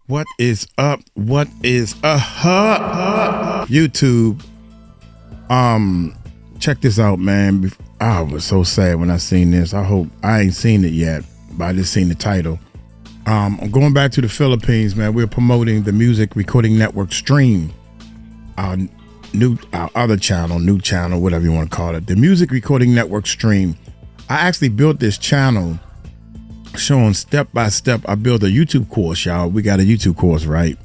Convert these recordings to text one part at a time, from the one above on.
What is up? What is YouTube? Check this out, man. I was so sad when I seen this. I ain't seen it yet, but I just seen the title. I'm going back to the Philippines, man. We're promoting the Music Recording Network Stream, our other channel, new channel, whatever you want to call it, the Music Recording Network Stream. I actually built this channel showing step by step. I built a YouTube course, y'all. We got a YouTube course, right?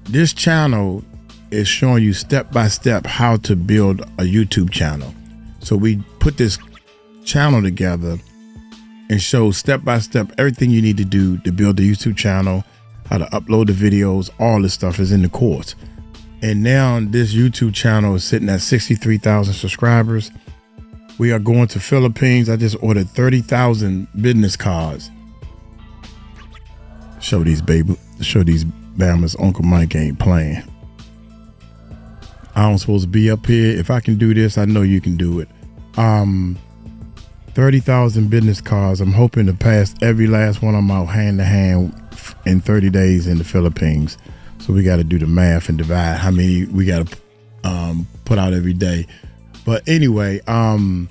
This channel is showing you step by step how to build a YouTube channel. So we put this channel together and show step by step everything you need to do to build a YouTube channel, how to upload the videos, all this stuff is in the course. And now this YouTube channel is sitting at 63,000 subscribers. We are going to Philippines. I just ordered 30,000 business cards. Show these Bamas. Uncle Mike ain't playing. I don't supposed to be up here. If I can do this, I know you can do it. 30,000 business cards. I'm hoping to pass every last one of them out hand to hand in 30 days in the Philippines. So we got to do the math and divide how many we got to put out every day. But anyway, why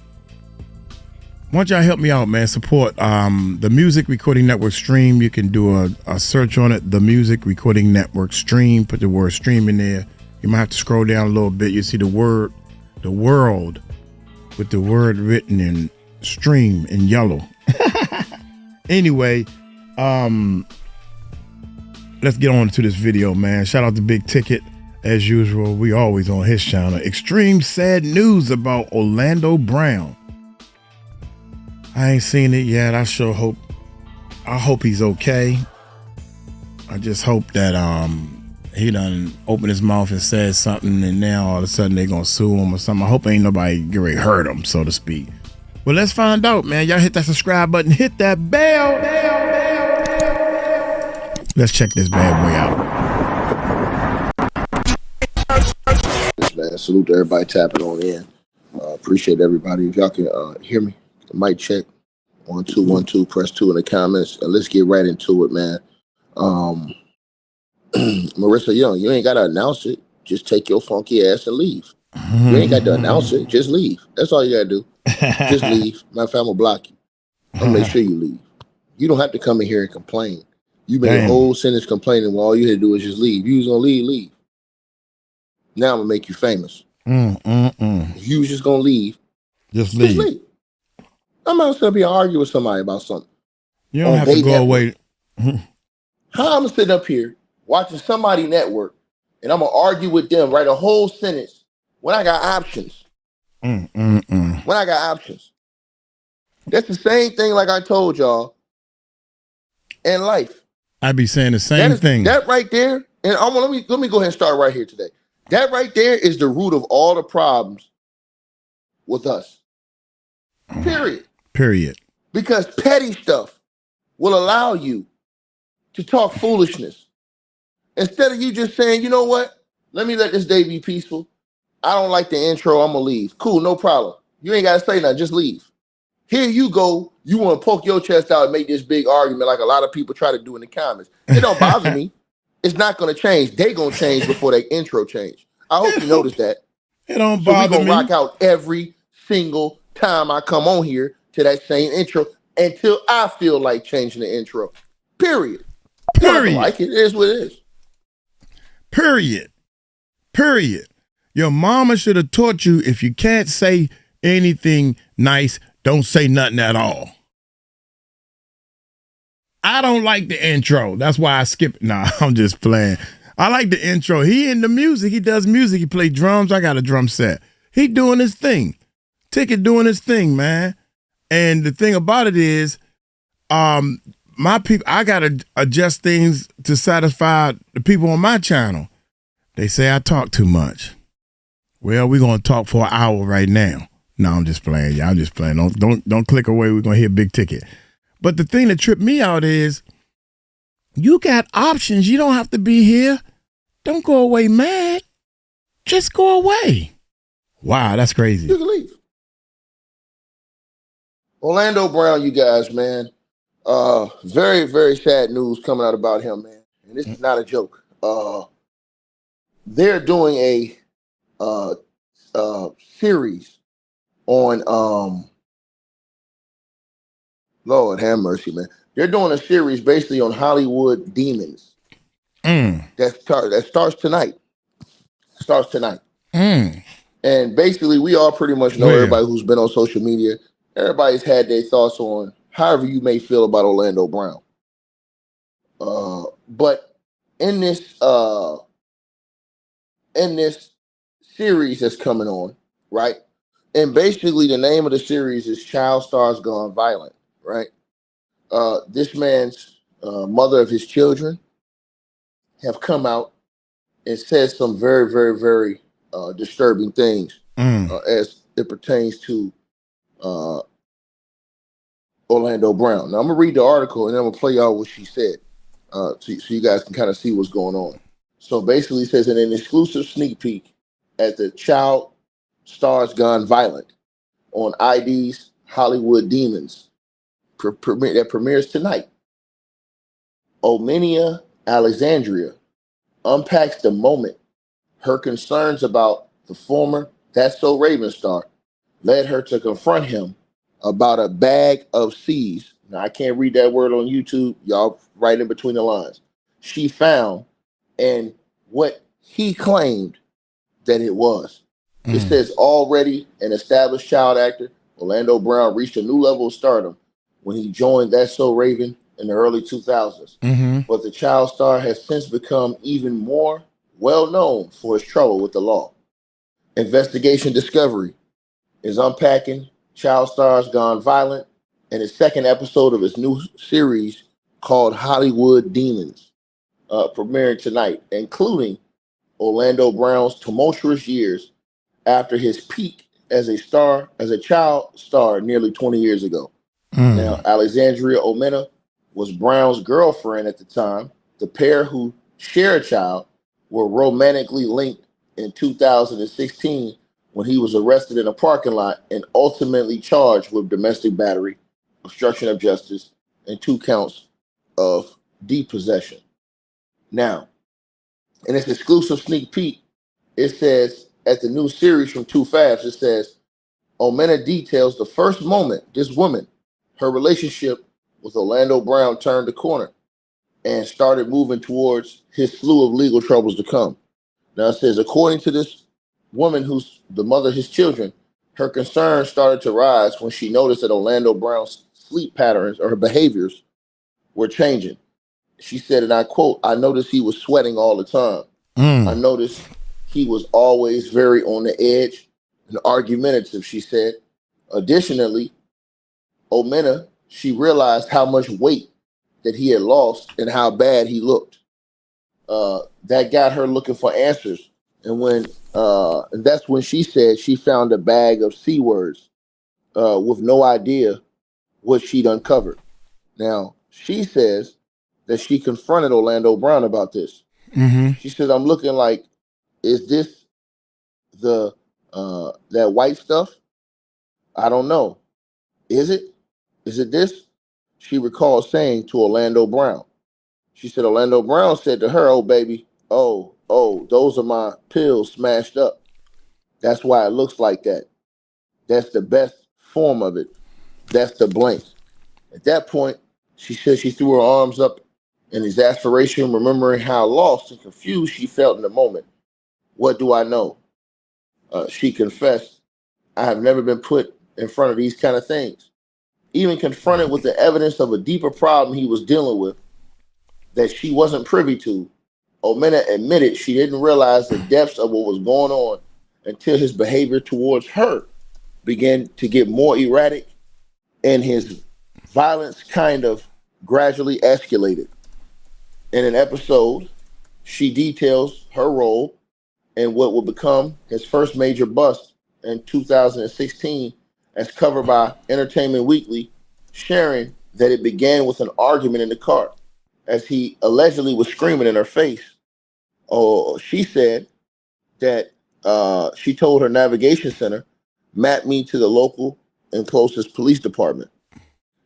don't y'all help me out, man? Support the Music Recording Network Stream. You can do a search on it, the Music Recording Network Stream. Put the word stream in there. You might have to scroll down a little bit. You see the world, with the word written in stream in yellow. Anyway, let's get on to this video, man. Shout out to Big Ticket. As usual, we always on his channel. Extreme sad news about Orlando Brown. I ain't seen it yet. I hope he's okay. I just hope that he done opened his mouth and said something, and now all of a sudden they gonna sue him or something. I hope ain't nobody get ready to hurt him, so to speak. Well, let's find out, man. Y'all hit that subscribe button, hit that bell. Let's check this bad boy out. Man, salute to everybody tapping on in. Appreciate everybody. If y'all can hear me, mic check. 1 2 1 2. Press 2 in the comments. Let's get right into it, man. Marissa Young, you ain't gotta announce it. Just take your funky ass and leave. You ain't got to announce it. Just leave. That's all you gotta do. Just leave. My family will block you. I'll make sure you leave. You don't have to come in here and complain. You made a whole sentence complaining when all you had to do is just leave. You was gonna leave. Now I'm gonna make you famous. If you was just gonna leave, just leave. I'm not gonna be arguing with somebody about something. You don't have to go away. How I'm sitting up here watching somebody network and I'm gonna argue with them, write a whole sentence when I got options. When I got options. That's the same thing like I told y'all in life. I be saying the same thing. That right there, and let me go ahead and start right here today. That right there is the root of all the problems with us. Period. Because petty stuff will allow you to talk foolishness. Instead of you just saying, you know what? Let me let this day be peaceful. I don't like the intro. I'm going to leave. Cool, no problem. You ain't got to say nothing. Just leave. Here you go. You want to poke your chest out and make this big argument like a lot of people try to do in the comments. It don't bother me. It's not going to change. They going to change before their intro change. I hope you notice that. It don't bother me. So we going to rock out every single time I come on here to that same intro until I feel like changing the intro. Period. Like it is what it is. Period. Your mama should have taught you if you can't say anything nice, don't say nothing at all. I don't like the intro. That's why I skip it. Nah, I'm just playing. I like the intro. He in the music. He does music. He play drums. I got a drum set. He doing his thing. Ticket doing his thing, man. And the thing about it is, my people, I got to adjust things to satisfy the people on my channel. They say I talk too much. Well, we're going to talk for an hour right now. No, I'm just playing. Yeah, I'm just playing. Don't click away. We're going to hit Big Ticket. But the thing that tripped me out is you got options. You don't have to be here. Don't go away mad. Just go away. Wow, that's crazy. You can leave. Orlando Brown, you guys, man. Very, very sad news coming out about him, man. And this is not a joke. They're doing a uh, series on Lord have mercy, man. They're doing a series basically on Hollywood demons Mm. that starts tonight. Starts tonight. Mm. And basically, we all pretty much know Well. everybody who's been on social media. Everybody's had their thoughts on however you may feel about Orlando Brown. But in this in this series that's coming on, right? And basically, the name of the series is Child Stars Gone Violent, right? This man's mother of his children have come out and said some very, very, very disturbing things Mm. as it pertains to uh, Orlando Brown. Now, I'm going to read the article and then I'm going to play y'all what she said so you guys can kind of see what's going on. So basically, it says in an exclusive sneak peek at the Child Stars Gone Violent on ID's Hollywood Demons that premieres tonight. Omenia Alexandria unpacks the moment her concerns about the former That's So Raven star led her to confront him about a bag of C's. Now, I can't read that word on YouTube. Y'all write in between the lines. She found and what he claimed that it was. It Mm. says already an established child actor, Orlando Brown reached a new level of stardom when he joined That's So Raven in the early 2000s. Mm-hmm. But the child star has since become even more well known for his trouble with the law. Investigation Discovery is unpacking Child Stars Gone Violent in his second episode of his new series called Hollywood Demons, premiering tonight, including Orlando Brown's tumultuous years after his peak as a child star nearly 20 years ago. Now, Mm. Alexandria Omena was Brown's girlfriend at the time. The pair, who share a child, were romantically linked in 2016 when he was arrested in a parking lot and ultimately charged with domestic battery, obstruction of justice, and 2 counts of depossession. Now, in its exclusive sneak peek, it says at the new series from Too Fast, it says Omena details the first moment this woman, her relationship with Orlando Brown, turned the corner and started moving towards his slew of legal troubles to come. Now it says, according to this woman who's the mother of his children, her concerns started to rise when she noticed that Orlando Brown's sleep patterns or her behaviors were changing. She said, and I quote, I noticed he was sweating all the time. I Mm. noticed he was always very on the edge and argumentative, she said. Additionally, Omena, she realized how much weight that he had lost and how bad he looked. That got her looking for answers. And that's when she said she found a bag of C words with no idea what she'd uncovered. Now, she says that she confronted Orlando Brown about this. Mm-hmm. She said, I'm looking like, is this the that white stuff? I don't know. Is it? Is it this? She recalls saying to Orlando Brown. She said Orlando Brown said to her, oh, baby, oh, those are my pills smashed up. That's why it looks like that. That's the best form of it. That's the blank. At that point, she said she threw her arms up in exasperation, remembering how lost and confused she felt in the moment. What do I know? She confessed, I have never been put in front of these kind of things. Even confronted with the evidence of a deeper problem he was dealing with that she wasn't privy to, Omena admitted she didn't realize the depths of what was going on until his behavior towards her began to get more erratic and his violence kind of gradually escalated. In an episode, she details her role in what would become his first major bust in 2016, as covered by Entertainment Weekly, sharing that it began with an argument in the car as he allegedly was screaming in her face. Oh, she said that she told her navigation center, map me to the local and closest police department.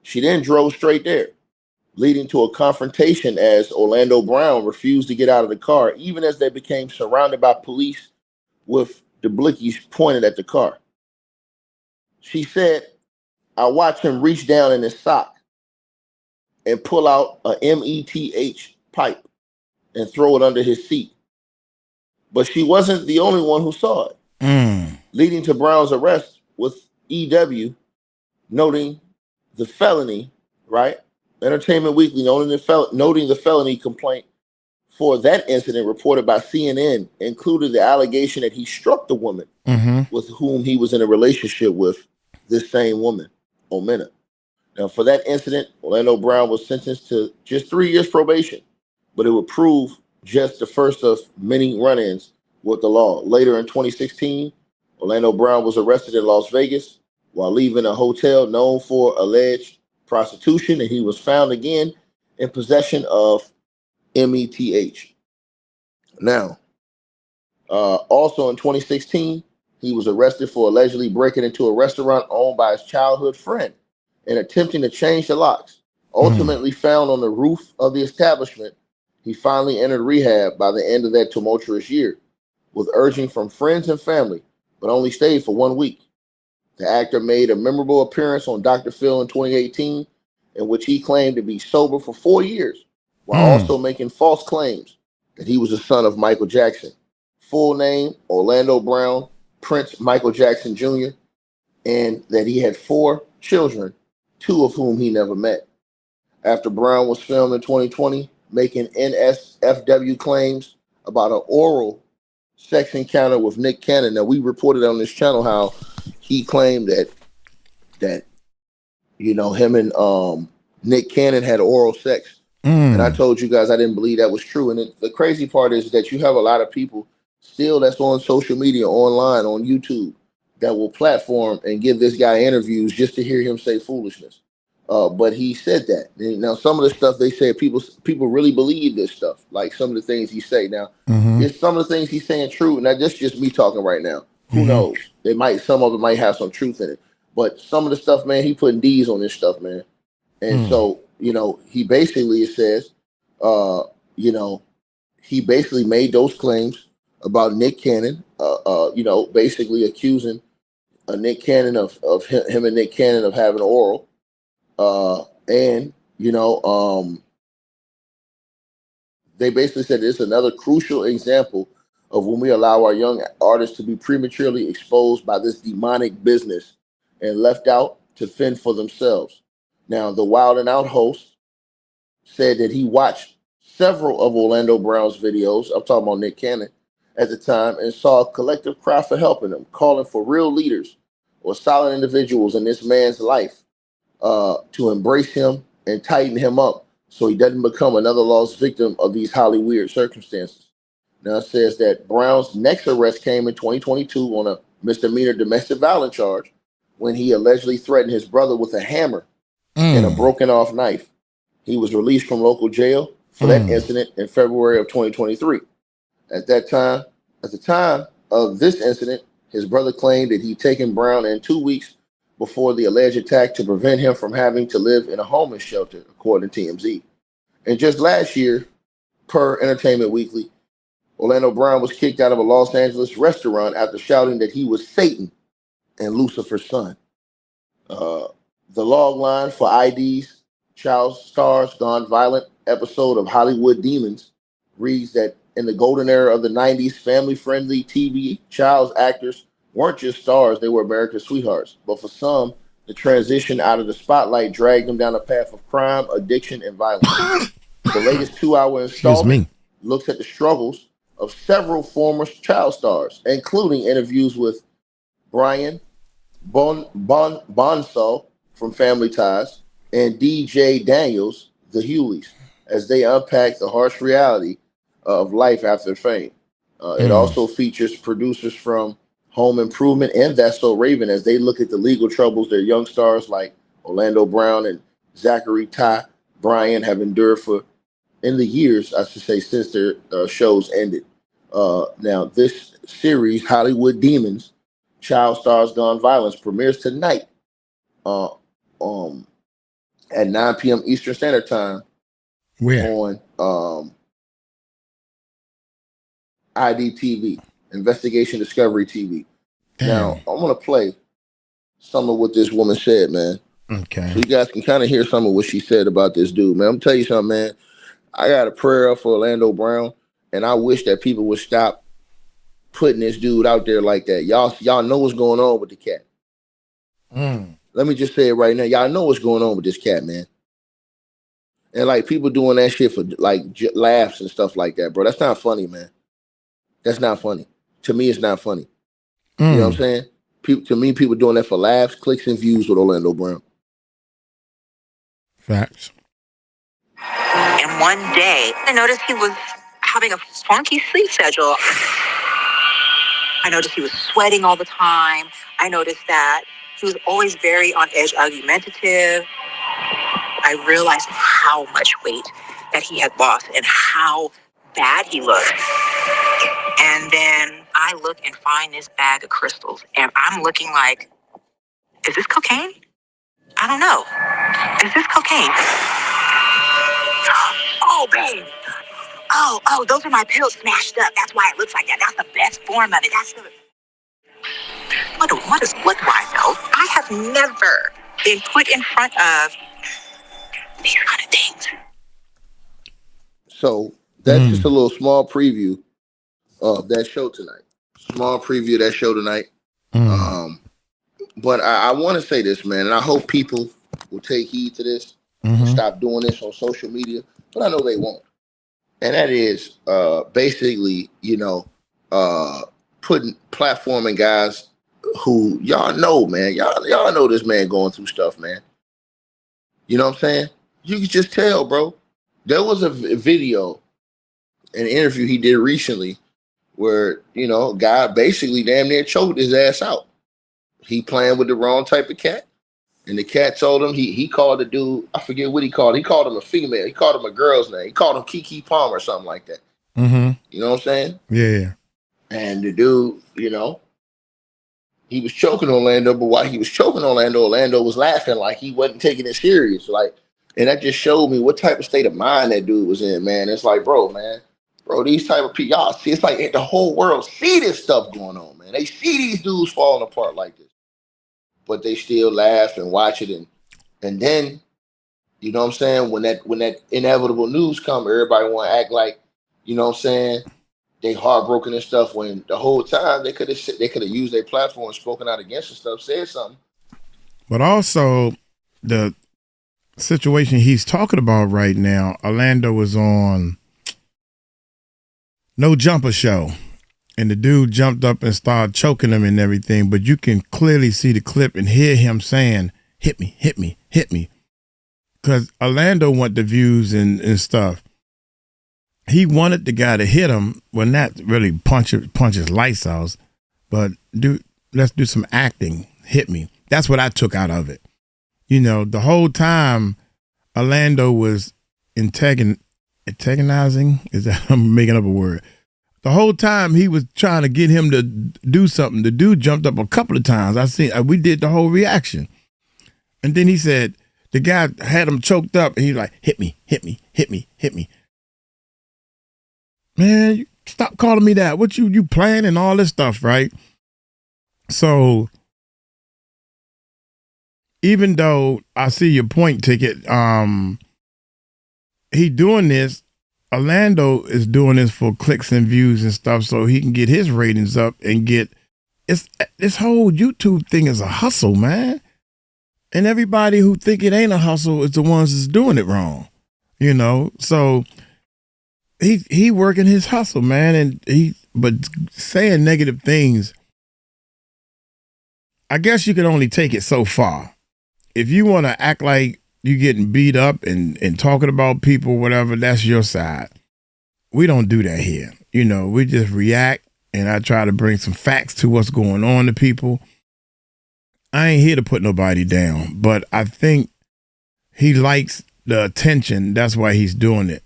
She then drove straight there. leading to a confrontation as Orlando Brown refused to get out of the car, even as they became surrounded by police with the blickies pointed at the car. She said, I watched him reach down in his sock and pull out a METH pipe and throw it under his seat. But she wasn't the only one who saw it, leading to Brown's arrest with EW noting the felony, right? Entertainment Weekly noting the felony complaint for that incident reported by CNN included the allegation that he struck the woman with whom he was in a relationship with, this same woman, Omena. Now, for that incident, Orlando Brown was sentenced to just 3 years probation, but it would prove just the first of many run-ins with the law. Later in 2016, Orlando Brown was arrested in Las Vegas while leaving a hotel known for alleged prostitution, and he was found again in possession of METH. Now, also in 2016, he was arrested for allegedly breaking into a restaurant owned by his childhood friend and attempting to change the locks. Ultimately found on the roof of the establishment, he finally entered rehab by the end of that tumultuous year, with urging from friends and family, but only stayed for 1 week. The actor made a memorable appearance on Dr. Phil in 2018, in which he claimed to be sober for 4 years, while also making false claims that he was the son of Michael Jackson. Full name, Orlando Brown, Prince Michael Jackson Jr., and that he had 4 children, 2 of whom he never met. After Brown was filmed in 2020, making NSFW claims about an oral sex encounter with Nick Cannon. Now, we reported on this channel how he claimed that him and Nick Cannon had oral sex. And I told you guys I didn't believe that was true. And the crazy part is that you have a lot of people still that's on social media, online, on YouTube, that will platform and give this guy interviews just to hear him say foolishness. But he said that. And now, some of the stuff they say, people really believe this stuff. Like some of the things he say. Now, is some of the things he's saying true? Now, that's just me talking right now. Who knows? Some of it might have some truth in it. But some of the stuff, man, he putting D's on this stuff, man. And so, he basically says, he basically made those claims about Nick Cannon, basically accusing Nick Cannon of him and Nick Cannon of having oral. They basically said it's another crucial example of when we allow our young artists to be prematurely exposed by this demonic business and left out to fend for themselves. Now, the Wild and Out host said that he watched several of Orlando Brown's videos, I'm talking about Nick Cannon, at the time, and saw a collective cry for helping him, calling for real leaders or solid individuals in this man's life to embrace him and tighten him up so he doesn't become another lost victim of these highly weird circumstances. Now, it says that Brown's next arrest came in 2022 on a misdemeanor domestic violence charge when he allegedly threatened his brother with a hammer and a broken off knife. He was released from local jail for that incident in February of 2023. At the time of this incident, his brother claimed that he'd taken Brown in 2 weeks before the alleged attack to prevent him from having to live in a homeless shelter, according to TMZ. And just last year, per Entertainment Weekly, Orlando Brown was kicked out of a Los Angeles restaurant after shouting that he was Satan and Lucifer's son. The log line for ID's Child Stars Gone Violent episode of Hollywood Demons reads that in the golden era of the 90s, family-friendly TV child actors weren't just stars, they were America's sweethearts. But for some, the transition out of the spotlight dragged them down a path of crime, addiction, and violence. The latest 2-hour installment looks at the struggles of several former child stars, including interviews with Brian Bonsall from Family Ties and DJ Daniels, the Hewleys, as they unpack the harsh reality of life after fame. It also features producers from Home Improvement and That's So Raven as they look at the legal troubles their young stars like Orlando Brown and Zachary Ty Bryan have endured in the years, I should say, since their shows ended. Now, this series, Hollywood Demons, Child Stars Gone Violence, premieres tonight at 9 p.m. Eastern Standard Time Where? on IDTV, Investigation Discovery TV. Now, Damn. I'm gonna play some of what this woman said, man. Okay. So you guys can kind of hear some of what she said about this dude, man. I'm gonna tell you something, man. I got a prayer up for Orlando Brown, and I wish that people would stop putting this dude out there like that. Y'all know what's going on with the cat. Let me just say it right now. Y'all know what's going on with this cat, man. And like people doing that shit for like laughs and stuff like that, bro. That's not funny, man. That's not funny. To me, it's not funny. You know what I'm saying? To me, people doing that for laughs, clicks, and views with Orlando Brown. Facts. And one day, I noticed he was having a funky sleep schedule. I noticed he was sweating all the time. I noticed that he was always very on edge, argumentative. I realized how much weight that he had lost and how bad he looked. And then I look and find this bag of crystals, and I'm looking like, is this cocaine? I don't know. Is this cocaine? Oh, babe. Oh, those are my pills smashed up. That's why it looks like that. That's the best form of it. What do I know? I have never been put in front of these kind of things. So that's just a little small preview of that show tonight. Small preview of that show tonight. But I want to say this, man, and I hope people will take heed to this and stop doing this on social media, but I know they won't. And that is basically, platforming guys who y'all know, man. Y'all know this man going through stuff, man. You know what I'm saying? You can just tell, bro. There was a video, an interview he did recently where, a guy basically damn near choked his ass out. He playing with the wrong type of cat. And the cat told him, he called the dude, I forget what he called. He called him a female. He called him a girl's name. He called him Kiki Palmer or something like that. You know what I'm saying? Yeah. And the dude, he was choking Orlando, but while he was choking Orlando was laughing like he wasn't taking it serious. Like, and that just showed me what type of state of mind that dude was in, man. It's like, bro, these type of people, y'all see, it's like the whole world see this stuff going on, man. They see these dudes falling apart like this, but they still laugh and watch it. And then, you know what I'm saying? When that inevitable news come, everybody want to act like, you know what I'm saying, they heartbroken and stuff, when the whole time they could have used their platform, spoken out against and stuff, said something. But also the situation he's talking about right now, Orlando was on No Jumper show, and the dude jumped up and started choking him and everything, but you can clearly see the clip and hear him saying, hit me, hit me, hit me. Because Orlando want the views and stuff. He wanted the guy to hit him, well, not really punch his lights out, but let's do some acting. Hit me. That's what I took out of it. The whole time Orlando was antagonizing. Is that, I'm making up a word? The whole time he was trying to get him to do something. The dude jumped up a couple of times. We did the whole reaction. And then he said, the guy had him choked up and he was like, hit me, hit me, hit me, hit me. Man, stop calling me that. What you playing and all this stuff, right? So even though I see your point, Ticket, he doing this, Orlando is doing this for clicks and views and stuff so he can get his ratings up and this whole YouTube thing is a hustle, man. And everybody who think it ain't a hustle is the ones that's doing it wrong, So he working his hustle, man, but saying negative things, I guess you can only take it so far. If you want to act like you getting beat up and talking about people, whatever, that's your side. We don't do that here. We just react, and I try to bring some facts to what's going on to people. I ain't here to put nobody down, but I think he likes the attention. That's why he's doing it.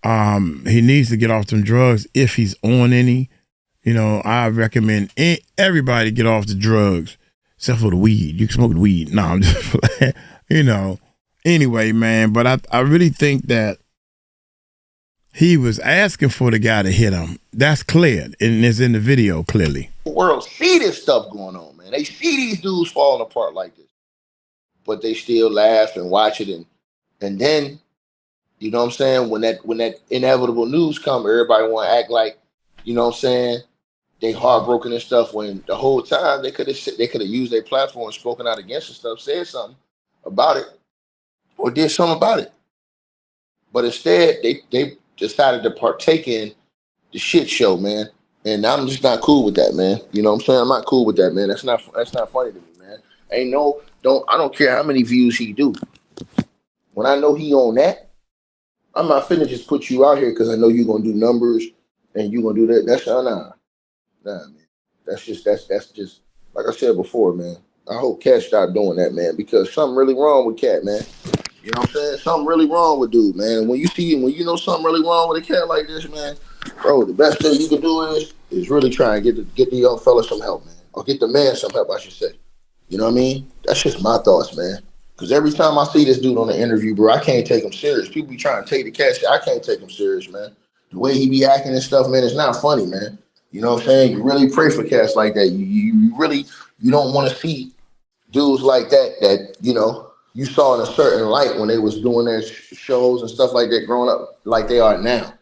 He needs to get off some drugs if he's on any. I recommend everybody get off the drugs, except for the weed. You can smoke the weed. No, I'm just playing. Anyway, man, but I really think that He was asking for the guy to hit him. That's clear, and it's in the video clearly. The world see this stuff going on, man. They see these dudes falling apart like this, but they still laugh and watch it, and then, you know what I'm saying, when that inevitable news come, everybody want to act like, you know what I'm saying, they heartbroken and stuff, when the whole time they could have used their platform, spoken out against the stuff, said something about it, or did something about it. But instead, they decided to partake in the shit show, man. And I'm just not cool with that, man. You know what I'm saying? I'm not cool with that, man. That's not funny to me, man. I don't care how many views he do. When I know he on that, I'm not finna just put you out here because I know you're gonna do numbers and you're gonna do that. That's nah, man. That's just like I said before, man. I hope Cat stop doing that, man, because something really wrong with Cat, man. You know what I'm saying? Something really wrong with dude, man. And when you know something really wrong with a cat like this, man, bro, the best thing you can do is really try and get the young fella some help, man. Or get the man some help, I should say. You know what I mean? That's just my thoughts, man. Because every time I see this dude on the interview, bro, I can't take him serious. People be trying to take the cat shit. I can't take him serious, man. The way he be acting and stuff, man, it's not funny, man. You know what I'm saying? You really pray for cats like that. You really don't want to see dudes like that, you know, you saw in a certain light when they was doing their shows and stuff like that growing up like they are now.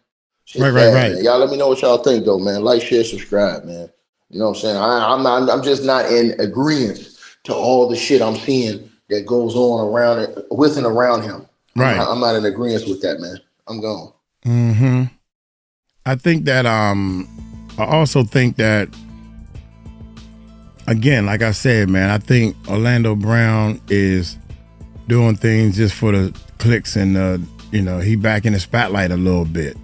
Right. Man. Y'all let me know what y'all think though, man. Like, share, subscribe, man. You know what I'm saying? I'm just not in agreement to all the shit I'm seeing that goes on around it, with and around him. Right. I'm not in agreement with that, man. I'm gone. Mm-hmm. I think that I also think that, again, like I said, man, I think Orlando Brown is doing things just for the clicks and he back in the spotlight a little bit.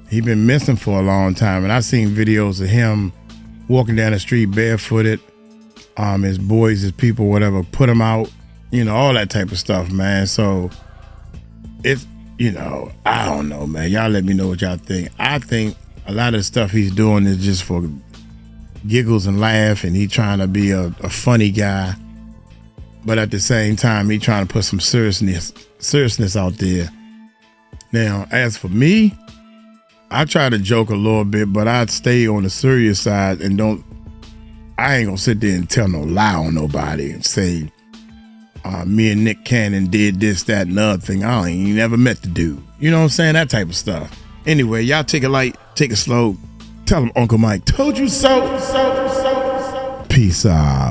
He been missing for a long time, and I've seen videos of him walking down the street barefooted. His boys, his people, whatever, put him out, all that type of stuff, man. So it's, I don't know, man. Y'all let me know what y'all think. I think a lot of the stuff he's doing is just for giggles and laugh, and he trying to be a funny guy. But at the same time, he trying to put some seriousness out there. Now, as for me, I try to joke a little bit, but I'd stay on the serious side and I ain't gonna sit there and tell no lie on nobody and say, me and Nick Cannon did this, that, and the other thing. I ain't never met the dude. You know what I'm saying? That type of stuff. Anyway, y'all take it light, take it slow. Tell him Uncle Mike told you so. Peace out.